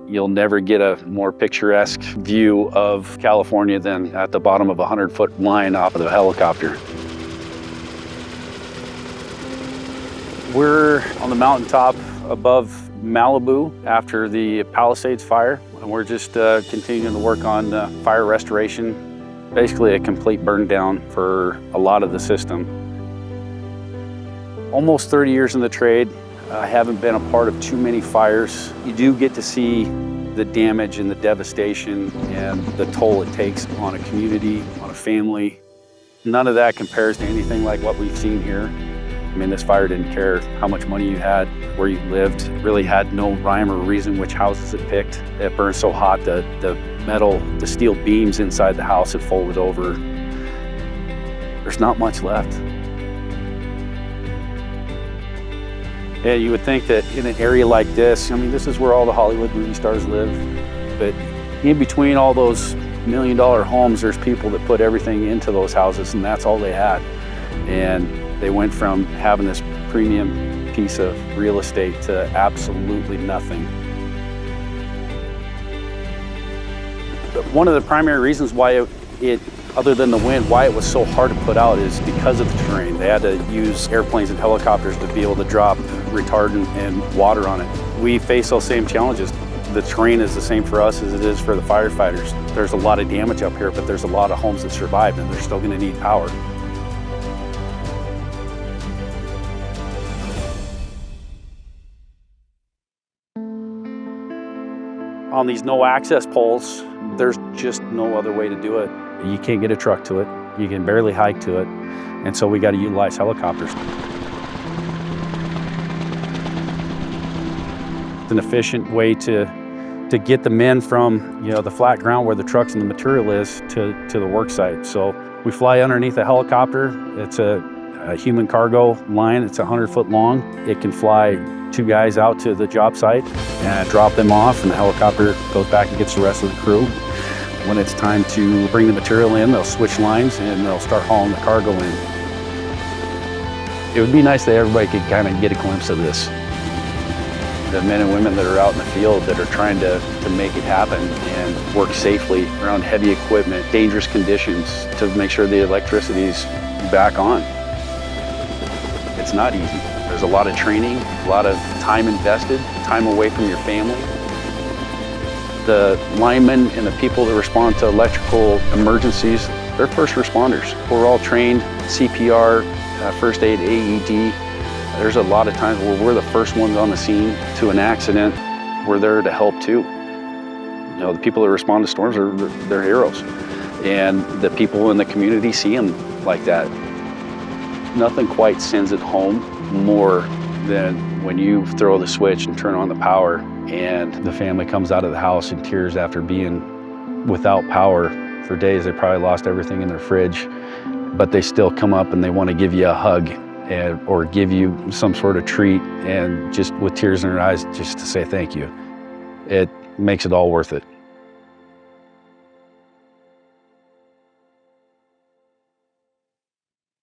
You'll never get a more picturesque view of California than at the bottom of a 100-foot line off of the helicopter. We're on the mountaintop above Malibu after the Palisades Fire, and we're just continuing to work on fire restoration. Basically a complete burn down for a lot of the system. Almost 30 years in the trade. I haven't been a part of too many fires. You do get to see the damage and the devastation and the toll it takes on a community, on a family. None of that compares to anything like what we've seen here. I mean, this fire didn't care how much money you had, where you lived. It really had no rhyme or reason which houses it picked. It burned so hot that the steel beams inside the house had folded over. There's not much left. Yeah, you would think that in an area like this, I mean, this is where all the Hollywood movie stars live, but in between all those million-dollar homes, there's people that put everything into those houses, and that's all they had. And they went from having this premium piece of real estate to absolutely nothing. One of the primary reasons why it other than the wind, why it was so hard to put out is because of the terrain. They had to use airplanes and helicopters to be able to drop retardant and water on it. We face those same challenges. The terrain is the same for us as it is for the firefighters. There's a lot of damage up here, but there's a lot of homes that survived, and they're still going to need power. On these no access poles, there's just no other way to do it. You can't get a truck to it. You can barely hike to it. And so we got to utilize helicopters. It's an efficient way to get the men from the flat ground where the trucks and the material is to the work site. So we fly underneath a helicopter. It's a human cargo line. It's 100-foot long. It can fly 2 guys out to the job site and drop them off, and the helicopter goes back and gets the rest of the crew. When it's time to bring the material in, they'll switch lines and they'll start hauling the cargo in. It would be nice that everybody could kind of get a glimpse of this. The men and women that are out in the field that are trying to make it happen and work safely around heavy equipment, dangerous conditions to make sure the electricity's back on. It's not easy. There's a lot of training, a lot of time invested, time away from your family. The linemen and the people that respond to electrical emergencies, they're first responders. We're all trained, CPR, first aid, AED. There's a lot of times where we're the first ones on the scene to an accident. We're there to help too. The people that respond to storms, they're heroes. And the people in the community see them like that. Nothing quite sends it home more than when you throw the switch and turn on the power and the family comes out of the house in tears after being without power for days. They probably lost everything in their fridge, but they still come up and they want to give you a hug or give you some sort of treat, and just with tears in their eyes just to say thank you. It makes it all worth it.